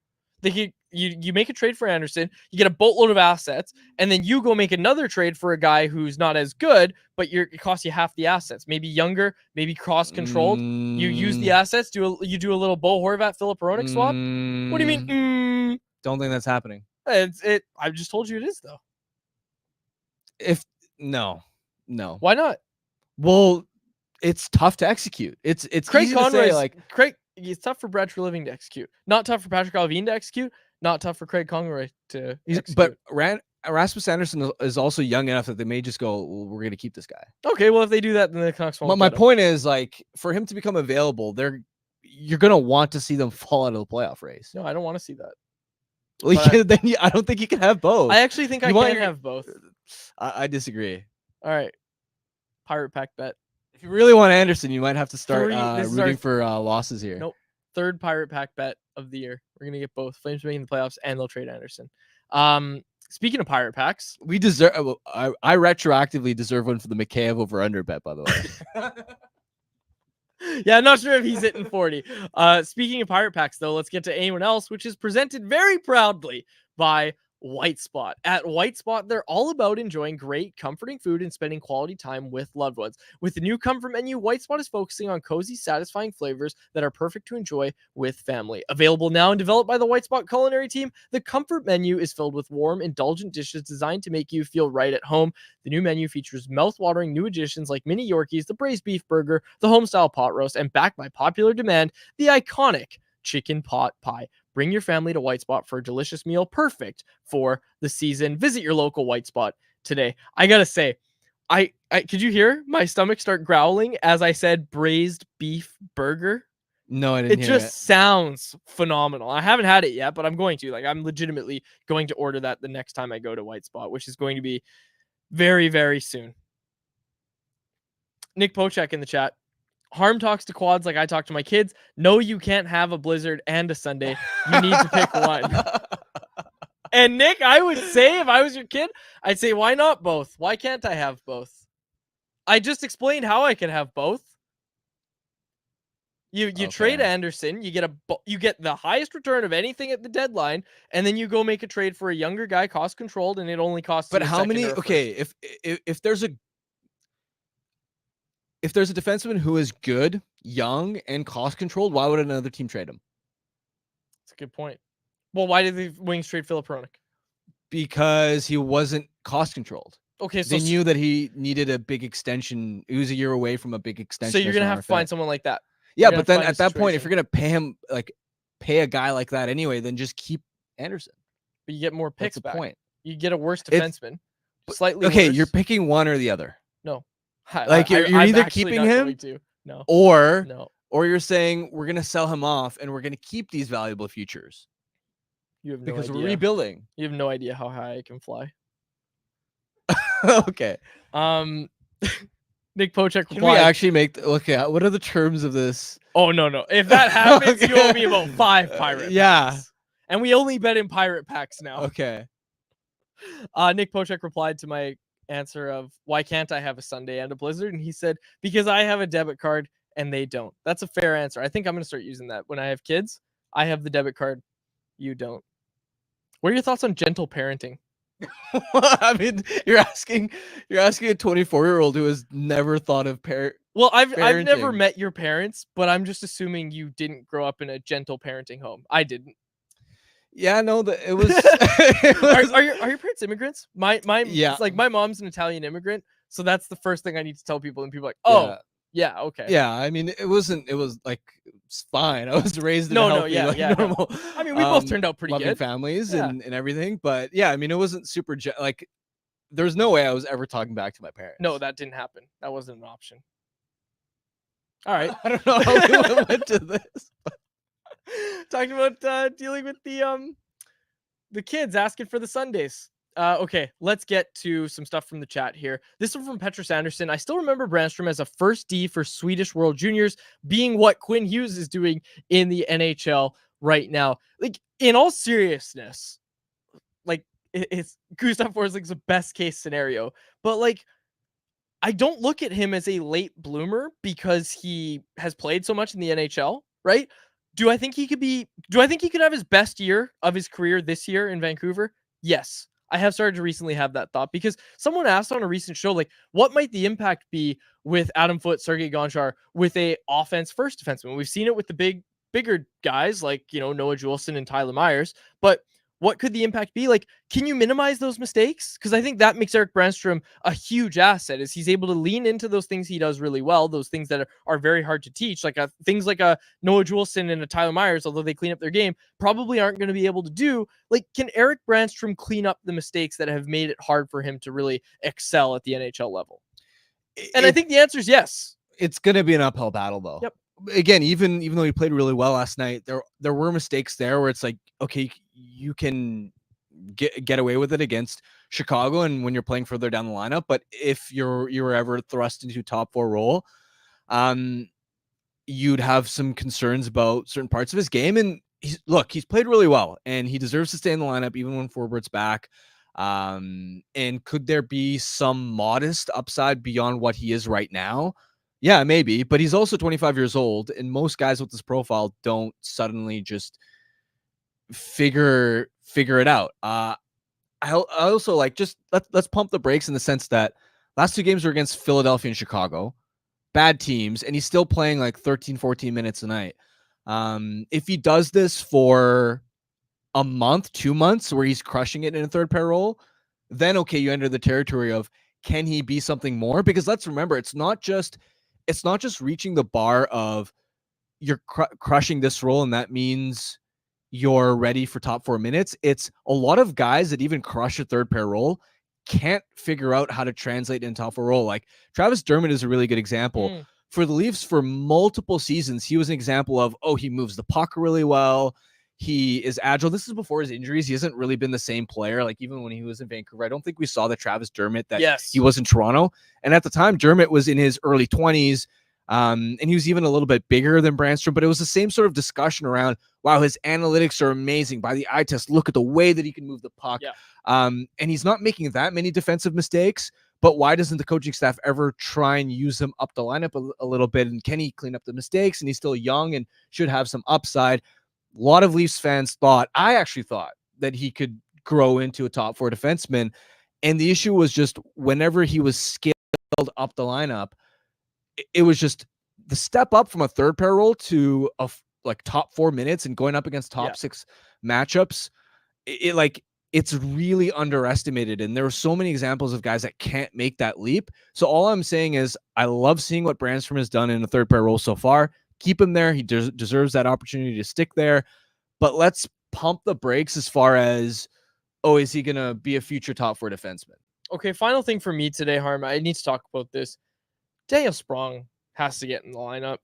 You make a trade for Anderson, you get a boatload of assets, and then you go make another trade for a guy who's not as good, but it costs you half the assets. Maybe younger, maybe cross-controlled. You use the assets, you do a little Bo Horvat, Philip Hronek swap. What do you mean? Don't think that's happening. I just told you it is, though. No. Why not? Well, it's tough to execute. It's Craig easy Conroy's, to say, like, Craig. It's tough for Brad Treliving to execute. Not tough for Patrick Allvin to execute. Not tough for Craig Conroy to execute. But Rasmus Anderson is also young enough that they may just go, well, we're going to keep this guy. Okay, well, if they do that, then the Canucks won't. My point is, like, for him to become available, you're going to want to see them fall out of the playoff race. No, I don't want to see that. Well, I don't think you can have both. I actually think I can have both. I disagree. All right. Pirate Pack bet. If you really want Anderson, you might have to start This is rooting for losses here. Nope. Third Pirate Pack bet of the year. We're going to get both. Flames making the playoffs, and they'll trade Anderson. Speaking of Pirate Packs, we deserve. I retroactively deserve one for the Mikheyev over under bet, by the way. Yeah, I'm not sure if he's hitting 40. Speaking of Pirate Packs, though, let's get to anyone else, which is presented very proudly by White Spot. At White Spot, they're all about enjoying great, comforting food and spending quality time with loved ones. With the new comfort menu, White Spot is focusing on cozy, satisfying flavors that are perfect to enjoy with family. Available now and developed by the White Spot culinary team, the comfort menu is filled with warm, indulgent dishes designed to make you feel right at home. The new menu features mouth-watering new additions like mini Yorkies, the braised beef burger, the home-style pot roast, and backed by popular demand, the iconic chicken pot pie. Bring your family to White Spot for a delicious meal perfect for the season. Visit your local White Spot today. I gotta say, I could you hear my stomach start growling as I said braised beef burger? No, I didn't hear it. It just sounds phenomenal. I haven't had it yet, but I'm going to. Like, I'm legitimately going to order that the next time I go to White Spot, which is going to be very, very soon. Nick Pochak in the chat. Harm talks to quads like I talk to my kids. No, you can't have a Blizzard and a Sunday. You need to pick one. And Nick, I would say if I was your kid, I'd say, why not both? Why can't I have both? I just explained how I can have both. You trade Anderson, you get the highest return of anything at the deadline, and then you go make a trade for a younger guy, cost controlled, and it only costs. But how many? Okay, if there's a defenseman who is good, young, and cost controlled, why would another team trade him? That's a good point. Well, why did the Wings trade Philip Hronek? Because he wasn't cost controlled. Okay, so they knew that he needed a big extension. He was a year away from a big extension. So you're gonna have to find someone like that. Yeah, but then at that point, if you're gonna pay him, like pay a guy like that anyway, then just keep Anderson. But you get more picks. That's the point. You get a worse defenseman. Slightly okay. worse. You're picking one or the other. No. Like you're either keeping him or you're saying we're going to sell him off and we're going to keep these valuable futures. You have no because idea. We're rebuilding. You have no idea how high I can fly. Okay. Nick Pochak replied. Can we actually make what are the terms of this? Oh no. If that happens, you owe me about 5 pirate packs. And we only bet in pirate packs now. Okay. Nick Pochak replied to my answer of why can't I have a Sunday and a Blizzard, and he said because I have a debit card and they don't. That's a fair answer. I think I'm going to start using that when I have kids. I have the debit card, you don't. What are your thoughts on gentle parenting? I mean, you're asking a 24-year-old who has never thought of Well, I've never met your parents, but I'm just assuming you didn't grow up in a gentle parenting home. I didn't. Yeah, no, it was. It was- Are your parents immigrants? My Yeah. it's like my mom's an Italian immigrant, so that's the first thing I need to tell people, and people are like, oh yeah, okay. Yeah, I mean, it wasn't. It was like it's fine. I was raised in No, a no, healthy, yeah, like, yeah, no. normal. I mean, we both turned out pretty loving good. families Yeah. and everything. But yeah, I mean, it wasn't super. Like, there's no way I was ever talking back to my parents. No, that didn't happen. That wasn't an option. All right. I don't know how we went to this. Talking about dealing with the kids asking for the Sundays. Okay, let's get to some stuff from the chat here. This one from Petrus Anderson. I still remember Brannstrom as a first D for Swedish World Juniors, being what Quinn Hughes is doing in the NHL right now. Like, in all seriousness, like it's Gustav Forslink's the best case scenario, but like I don't look at him as a late bloomer because he has played so much in the NHL, right? Do I think he could have his best year of his career this year in Vancouver? Yes. I have started to recently have that thought because someone asked on a recent show, like, what might the impact be with Adam Foote, Sergei Gonchar with a offense first defenseman? We've seen it with the bigger guys like, Noah Juleson and Tyler Myers, but what could the impact be? Like, can you minimize those mistakes? Because I think that makes Erik Brannstrom a huge asset, is he's able to lean into those things he does really well, those things that are very hard to teach, like things like a Noah Juleson and a Tyler Myers, although they clean up their game, probably aren't going to be able to do. Like, can Erik Brannstrom clean up the mistakes that have made it hard for him to really excel at the NHL level? And I think the answer is yes. It's going to be an uphill battle, though. Yep. Again, even though he played really well last night, there were mistakes there where it's like, okay, you can get away with it against Chicago and when you're playing further down the lineup, but if you were ever thrust into top four role, you'd have some concerns about certain parts of his game. And he's played really well and he deserves to stay in the lineup even when Forward's back. And could there be some modest upside beyond what he is right now? Yeah, maybe, but he's also 25 years old, and most guys with this profile don't suddenly just figure it out. I also like, just let's pump the brakes in the sense that last two games were against Philadelphia and Chicago, bad teams, and he's still playing like 13, 14 minutes a night. If he does this for a month, 2 months, where he's crushing it in a third pair role, then okay, you enter the territory of, can he be something more? Because let's remember, it's not just reaching the bar of you're crushing this role and that means you're ready for top 4 minutes. It's a lot of guys that even crush a third pair role can't figure out how to translate into top 4 role. Like Travis Dermott is a really good example. For the Leafs for multiple seasons, he was an example of, he moves the puck really well. He is agile. This is before his injuries. He hasn't really been the same player. Like even when he was in Vancouver, I don't think we saw the Travis Dermott that he was in Toronto. And at the time, Dermott was in his early 20s. And he was even a little bit bigger than Brannstrom, but it was the same sort of discussion around, wow, his analytics are amazing. By the eye test, look at the way that he can move the puck. And he's not making that many defensive mistakes, but why doesn't the coaching staff ever try and use him up the lineup a little bit? And can he clean up the mistakes? And he's still young and should have some upside. A lot of Leafs fans I actually thought that he could grow into a top 4 defenseman. And the issue was just whenever he was scaled up the lineup, it was just the step up from a third pair role to a like top 4 minutes and going up against top 6 matchups. It's really underestimated. And there were so many examples of guys that can't make that leap. So all I'm saying is I love seeing what Brannstrom has done in a third pair role so far. Keep him there. He deserves that opportunity to stick there. But let's pump the brakes as far as, is he going to be a future top 4 defenseman? Okay, final thing for me today, Harman. I need to talk about this. Daniel Sprong has to get in the lineup.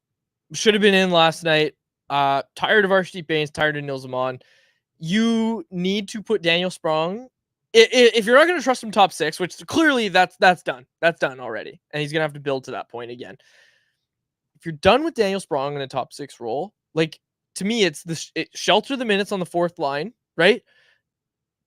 Should have been in last night. Tired of Arshdeep Bains, tired of Nils Amon. You need to put Daniel Sprong. If you're not going to trust him top 6, which clearly that's done. That's done already. And he's going to have to build to that point again. If you're done with Daniel Sprong in a top 6 role, like, to me, it's shelter the minutes on the 4th line, right?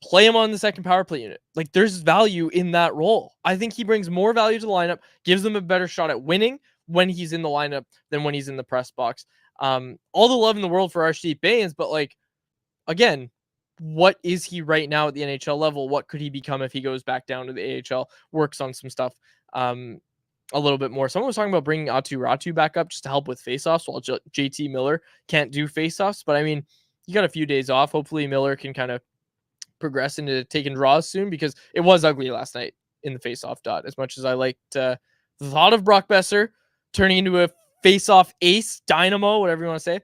Play him on the second power play unit. Like, there's value in that role. I think he brings more value to the lineup, gives them a better shot at winning when he's in the lineup than when he's in the press box. All the love in the world for Arshdeep Bains, but like, again, what is he right now at the NHL level? What could he become if he goes back down to the AHL, works on some stuff a little bit more? Someone was talking about bringing Atu Ratu back up just to help with faceoffs while JT Miller can't do faceoffs. But I mean, you got a few days off. Hopefully Miller can kind of progress into taking draws soon, because it was ugly last night in the face-off dot. As much as I liked the thought of Brock Besser turning into a face-off ace, dynamo, whatever you want to say,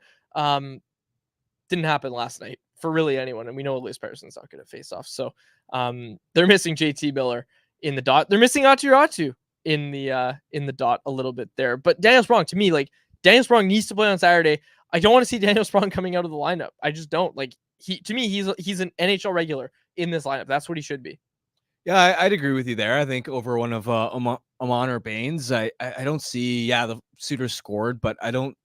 didn't happen last night for really anyone. And we know Elias Pettersson's not good at face-off. So they're missing JT Miller in the dot. They're missing Atu in the dot a little bit there. But Daniel Sprong, to me, like, Daniel Sprong needs to play on Saturday. I don't want to see Daniel Sprong coming out of the lineup. I just don't. Like, to me, he's an NHL regular in this lineup. That's what he should be. Yeah, I'd agree with you there. I think over one of Amon or Baines, I don't see, the Suter scored, but I don't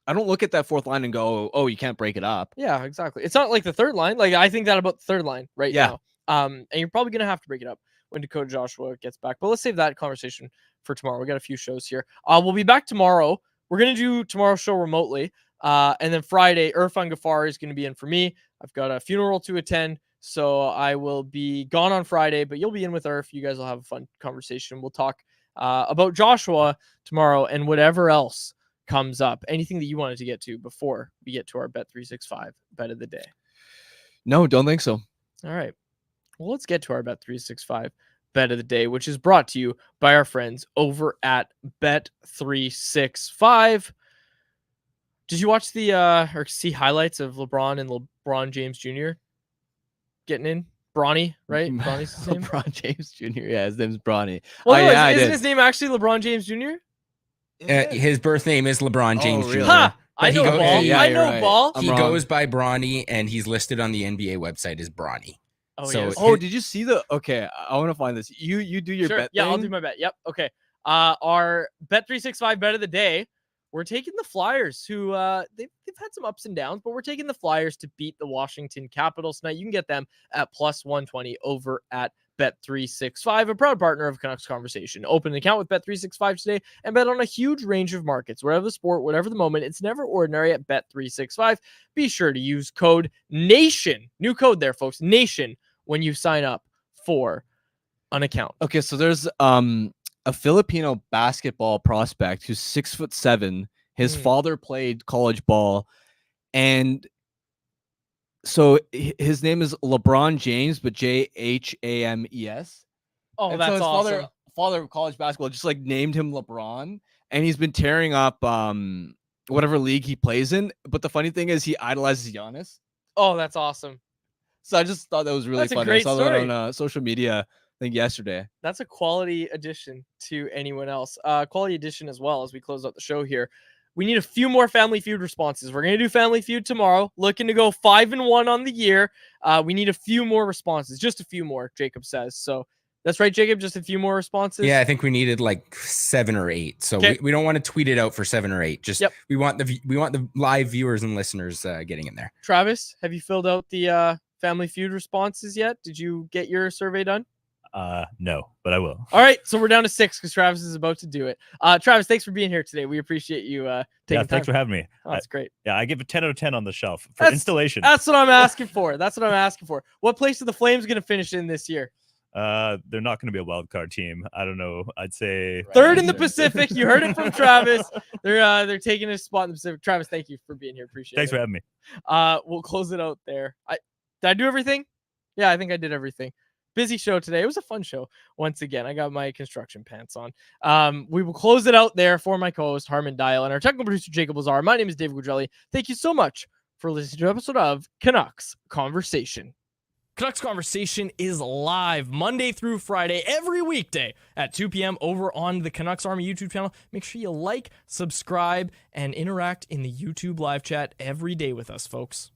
look at that fourth line and go, oh, you can't break it up. Yeah, exactly. It's not like the third line. Like, I think that about the third line right now. And you're probably going to have to break it up when Dakota Joshua gets back. But let's save that conversation for tomorrow. We got a few shows here. We'll be back tomorrow. We're going to do tomorrow's show remotely. And then Friday, Irfan Ghaffari is going to be in for me. I've got a funeral to attend, so I will be gone on Friday, but you'll be in with Irf. You guys will have a fun conversation. We'll talk about Joshua tomorrow and whatever else comes up. Anything that you wanted to get to before we get to our Bet365 bet of the day? No, don't think so. All right. Well, let's get to our Bet365 bet of the day, which is brought to you by our friends over at Bet365. Did you watch or see highlights of LeBron and LeBron James Jr. getting in? Bronny, right? Bronny's his name? LeBron James Jr. Yeah, his name's Bronny. Well, no, isn't his name actually LeBron James Jr.? His birth name is LeBron James Jr. Ha! I know goes- ball. yeah, I you're know right. ball. I'm He wrong. goes by Bronny, and he's listed on the NBA website as Bronny. Oh, So- yes. Oh, did you see okay, I want to find this. You do your Sure. bet Yeah, I'll thing? do my bet. Yep. Okay. Our Bet365 bet of the day. We're taking the Flyers, who they've had some ups and downs, but we're taking the Flyers to beat the Washington Capitals tonight. You can get them at plus 120 over at Bet365, a proud partner of Canucks Conversation. Open an account with Bet365 today and bet on a huge range of markets. Whatever the sport, whatever the moment, it's never ordinary at Bet365. Be sure to use code NATION. New code there, folks. NATION when you sign up for an account. Okay, so there's a Filipino basketball prospect who's 6'7". His father played college ball, and so his name is LeBron James, but James. Oh, And that's so his awesome. father of college basketball just like named him LeBron, and he's been tearing up whatever league he plays in. But the funny thing is, he idolizes Giannis. Oh, that's awesome. So I just thought that was really That's a funny. great I saw story. that on social media, I think yesterday. That's a quality addition to anyone else. Quality addition as well as we close out the show here. We need a few more Family Feud responses. We're going to do Family Feud tomorrow. Looking to go 5-1 on the year. We need a few more responses. Just a few more, Jacob says. So that's right, Jacob. Just a few more responses. Yeah, I think we needed like 7 or 8. So Okay. we don't want to tweet it out for 7 or 8. Just Yep. we want the live viewers and listeners getting in there. Travis, have you filled out the Family Feud responses yet? Did you get your survey done? No, but I will. All right, so we're down to 6 because Travis is about to do it. Travis, thanks for being here today. We appreciate you taking time. Thanks for having me. Oh, that's great. I give it 10 out of 10 on the shelf for That's- installation. That's what I'm asking for. What place are the Flames going to finish in this year? They're not going to be a wild card team. I don't know. I'd say Third in the Pacific. You heard it from Travis. They're taking a spot in the Pacific. Travis, thank you for being here. Appreciate Thanks it. for having me. We'll close it out there. Did I do everything? Yeah, I think I did everything. Busy show today. It was a fun show. Once again, I got my construction pants on. We will close it out there for my co-host Harman Dial and our technical producer Jacob Lazar. My name is David Guidrelli. Thank you so much for listening to an episode of Canucks Conversation. Canucks Conversation is live Monday through Friday, every weekday at 2 p.m. over on the Canucks Army YouTube channel. Make sure you like, subscribe, and interact in the YouTube live chat every day with us, folks.